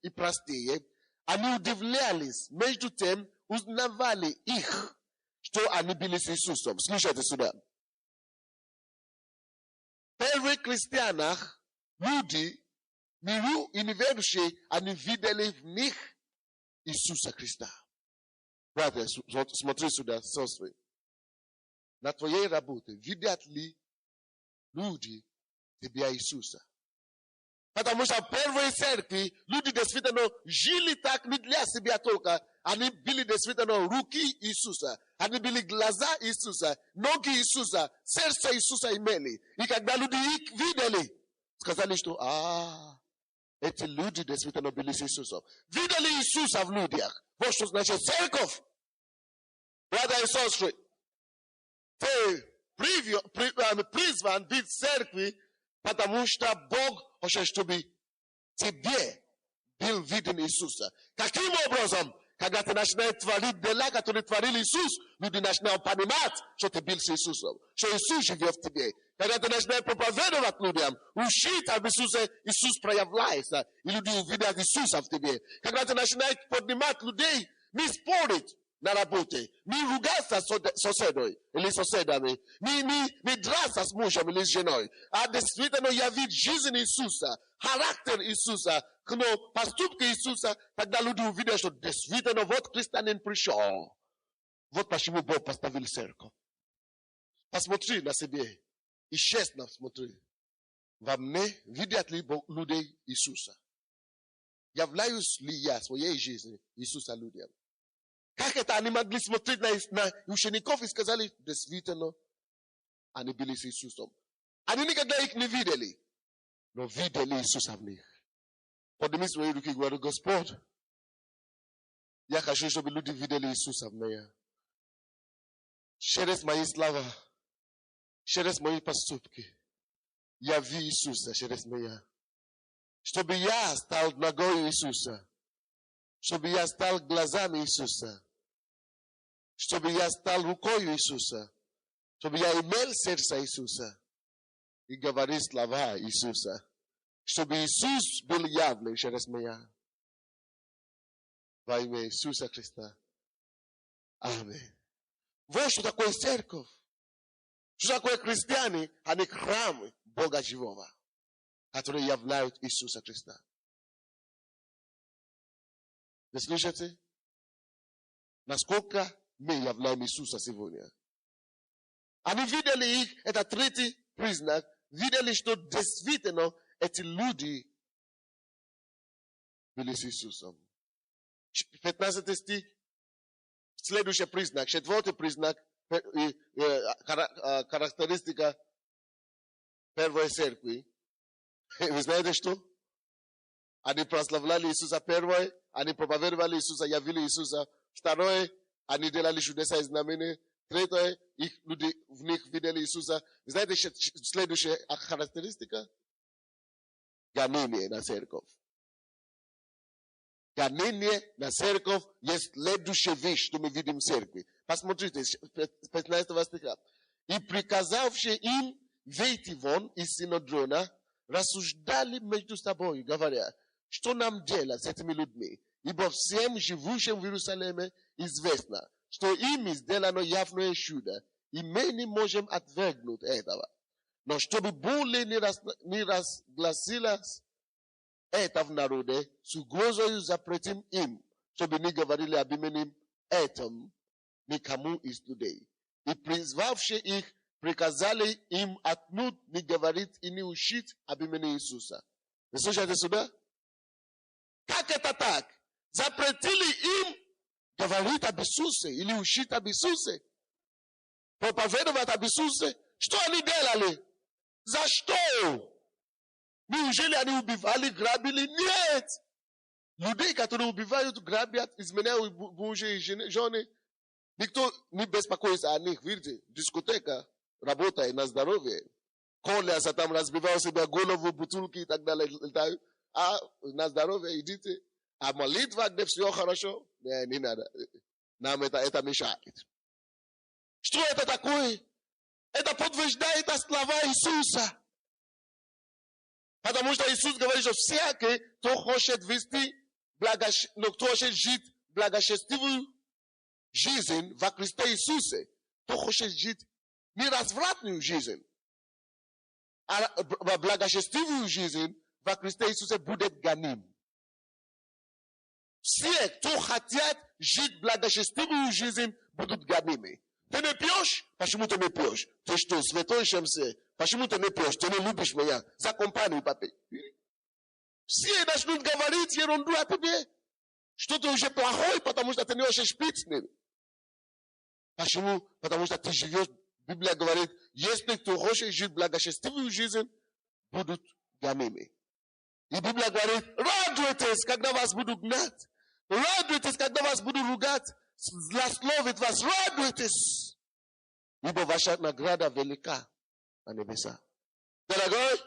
Speaker 2: и простые, они удивлялись, между тем узнавали их, что они были с Иисусом. Слушайте сюда. В первых христианах люди, миру и неверующие, они видели в них Иисуса Христа. Братья, смотри сюда, сестры. На твоей работе видят ли люди тебя Иисуса? Потому что в первой церкви люди действительно жили так не для себя только. Они были действительно руки Иисуса. Они были глаза Иисуса, ноги Иисуса, сердце Иисуса имели. И когда люди их видели, сказали, что эти люди действительно были с Иисусом. Видели Иисуса в людях. Вот что значит церковь. Братья и сестры, ты призван быть в церкви, потому что Бог хочет, чтобы тебе был виден Иисуса. Каким образом? Когда ты начинаешь творить дела, которые творил Иисус, люди начинают понимать, что ты был с Иисусом, что Иисус живет в тебе. Когда ты начинаешь проповедовать людям, учить об Иисусе, Иисус проявляется, и люди увидят Иисуса в тебе. Когда ты начинаешь поднимать людей, не спорить на работе, не ругаться с соседом или соседами, не драться с мужем или с женой, а действительно явить жизнь Иисуса, характер Иисуса, поступки Иисуса, тогда люди увидят, что действительно вот христианин пришел. Вот почему Бог поставил церковь. Посмотри на себе и честно смотри. Во мне видят ли людей Иисуса? Являюсь ли я своей жизнью Иисуса людям? Как это они могли смотреть на учеников и сказали, действительно, они были с Иисусом. Они никогда их не видели, но видели Иисуса в них. Подними свои руки и говорю, Господь, я хочу, чтобы люди видели Иисуса в меня. Через мои слова, через мои поступки, яви Иисуса через меня. Чтобы я стал ногой Иисуса. Чтобы я стал глазами Иисуса. Чтобы я стал рукой Иисуса. Чтобы я имел сердце Иисуса. И говорил слова Иисуса. Чтобы Иисус был явлен через меня. Во имя Иисуса Христа. Аминь. Вот что такое церковь. Что такое христиане, а не храмы Бога живого, которые являют Иисуса Христа. Вы слышите? Насколько мы являем Иисуса сегодня? Они видели их, это третий признак, видели, что действительно эти люди были с Иисусом. 15 стих, следующий признак, четвертый признак, характеристика первой церкви. Вы знаете что? Они прославляли Иисуса первое, они проповедовали Иисуса, явили Иисуса. Второе, они делали чудеса и знамения. Третье, их люди в них видели Иисуса. Вы знаете, следующая характеристика? Гонение на церковь. Гонение на церковь есть следующая вещь, что мы видим в церкви. Посмотрите, 15 стиха. И приказавший им выйти вон из Синодрона, рассуждали между собой, говоря, что нам делать с этими людьми, ибо всем живущим в Иерусалиме известно, что ими сделано явное чудо, и мы не можем отвергнуть этого. Но чтобы более не разгласилось это в народе, с угрозою запретим им, чтобы не говорили об имени этом никому из людей. И призвавшие их, приказали им отнюдь не говорить и не учить об имени Иисуса. Вы слушаете сюда? Как это так? Запретили им говорить об Иисусе или учить об Иисусе? Проповедовать об Иисусе? Что они делали? За что? Неужели они убивали, грабили? Нет! Людей, которые убивают, грабят, изменяют мужей и жены, никто не беспокоится о них. Видите, дискотека, работа и на здоровье. Коляса там разбивал себе голову, бутылки и так далее. А на здоровье идите. А молитва, где все хорошо, не надо. Нам это мешает. Что это такое? Это подтверждает слова Иисуса. Потому что Иисус говорит, что всякий, кто хочет вести, кто хочет жить благочестивую жизнь во Христе Иисусе, кто хочет жить неразвратную жизнь, а благочестивую жизнь во Христе Иисусе будет гоним. Все, кто хотят жить благочестивую жизнь, будут гонимы. Ты не пьешь? Почему ты не пьешь? Ты что, святой Шемсе? Почему ты не пьешь? Ты не любишь меня? За компанию попей. Все начнут говорить ерунду о тебе. Что ты уже плохой, потому что ты не хочешь пить с ними. Почему? Потому что ты живешь, Библия говорит, если ты хочешь жить благочестивую жизнь, будут гонимы. И Библия говорит, радуйтесь, когда вас будут гнать. Радуйтесь, когда вас будут ругать, злословить вас. Радуйтесь, ибо ваша награда велика на небеса. Дорогой,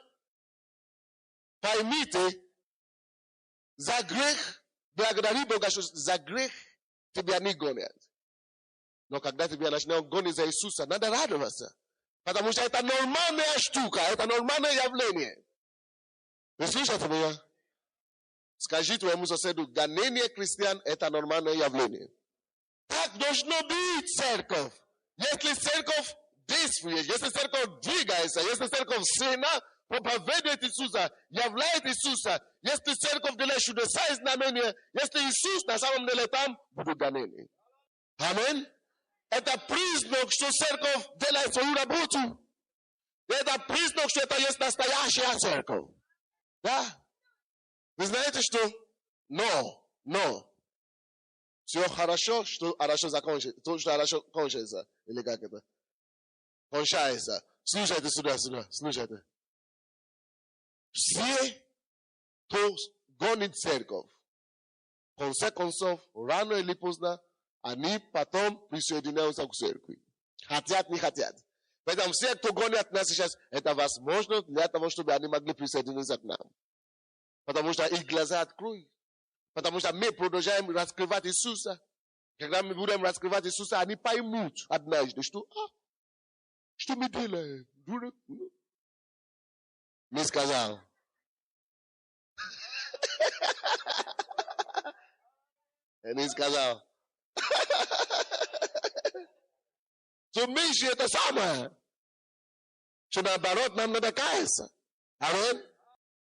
Speaker 2: поймите, за грех, благодари Бога, что за грех тебя не гонят. Но когда тебя начинают гонить за Иисуса, надо радоваться. Потому что это нормальная штука, это нормальное явление. Вы слышите меня? Скажи твоему соседу, гонение христиан – это нормальное явление. Так должно быть церковь. Если церковь действует, если церковь двигается, если церковь сильна, проповедует Иисуса, являет Иисуса, если церковь делает чудеса и знамения, если Иисус на самом деле там, будут гонения. Аминь. Это признак, что церковь делает свою работу. Это признак, что это есть настоящая церковь. Да? Вы знаете, что? Но. Все хорошо, что хорошо закончится. То, что хорошо кончится. Или как это? Кончается. Слушайте сюда. Слушайте. Все, кто гонит церковь, в конце концов, рано или поздно, они потом присоединяются к церкви. Хотят, не хотят. Поэтому все, кто гонят нас сейчас, это возможно для того, чтобы они могли присоединиться к нам. Потому что их глаза откроют. Потому что мы продолжаем раскрывать Иисуса. Когда мы будем раскрывать Иисуса, они поймут однажды, что мы делаем? Не сказал. Не сказал. То мы же это самое. Что наоборот нам надо каяться. Аминь.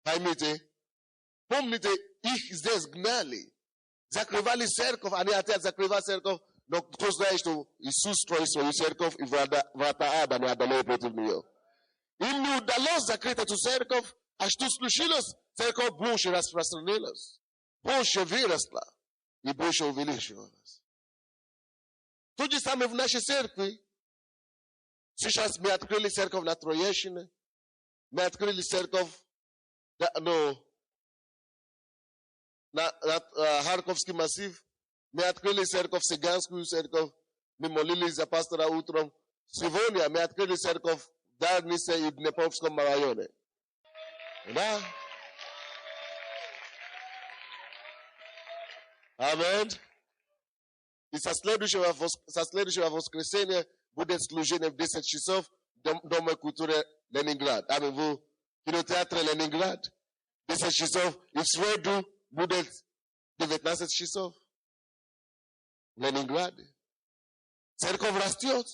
Speaker 2: Поймите. Помните, их здесь гнали. Закрывали церковь, они хотят закрывать церковь. Но кто знает, что Иисус строит свою церковь, и врата ада не одолеют против нее. Им не удалось закрыть эту церковь. А что случилось? Церковь больше распространилась. Больше выросла. И больше увеличивалась. То же самое в нашей церкви. Сейчас мы открыли церковь на Троещине. Мы открыли церковь на Харьковский массив. Мы открыли церковь, Цыганскую церковь. Мы молились за пастора утром. Сегодня мы открыли церковь в Дарнице и Днепровском районе. Да? Аминь. И со следующего воскресенья будет служение в 10 часов. Дома культуры Ленинград. В кинотеатре Ленинград 10 часов, и в среду будет 19 часов. В Ленинграде. Церковь растет.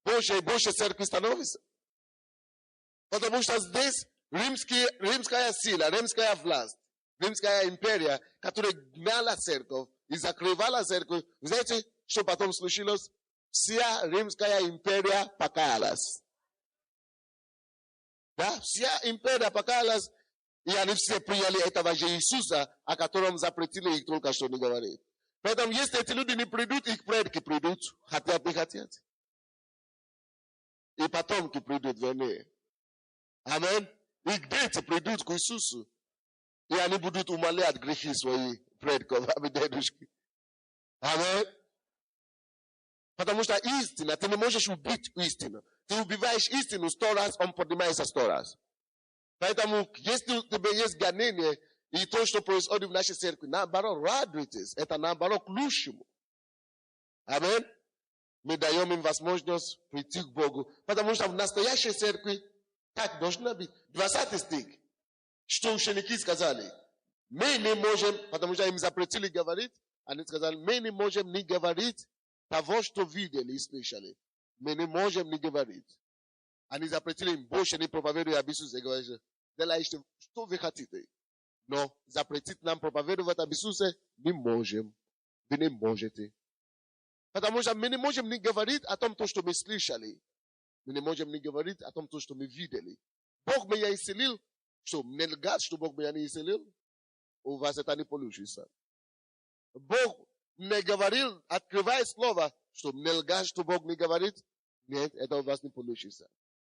Speaker 2: Больше и больше церкви становится. Потому что здесь римская сила, римская власть, римская империя, которая гнала церковь и закрывала церковь. Знаете, что потом случилось? Вся римская империя покаялась. Да, вся империя покаялась, и они все приняли этого же Иисуса, о котором запретили их только что не говорить. Поэтому, если эти люди не придут, их предки придут, хотят не хотят. И потомки придут вернее. Аминь. Их дети придут к Иисусу, и они будут умолять грехи своих предков, дедушки. Аминь. Потому что истина, ты не можешь убить истину. Ты убиваешь истину 100 раз, он поднимается 100 раз. Поэтому, если у тебя есть гонение, и то, что происходит в нашей церкви, наоборот, радуйтесь. Это наоборот к лучшему. Аминь. Мы даем им возможность прийти к Богу. Потому что в настоящей церкви так должно быть. 20 стих. Что ученики сказали? Мы не можем, потому что им запретили говорить, они сказали, мы не можем не говорить того, что видели и слышали. Мы не можем не говорить. Они запретили им больше не проповедовать об Иисусе. Говорят, делайте, что вы хотите. Но запретить нам проповедовать об Иисусе не можем. Вы не можете. Потому что мы не можем не говорить о том, что мы слышали. Мы не можем не говорить о том, что мы видели. Бог меня исцелил. Что, мне лгать, что Бог меня не исцелил? У вас это не получится. Бог мне говорил, открывая слово, что мне лгать, что Бог не говорит. Нет, это у вас не получится.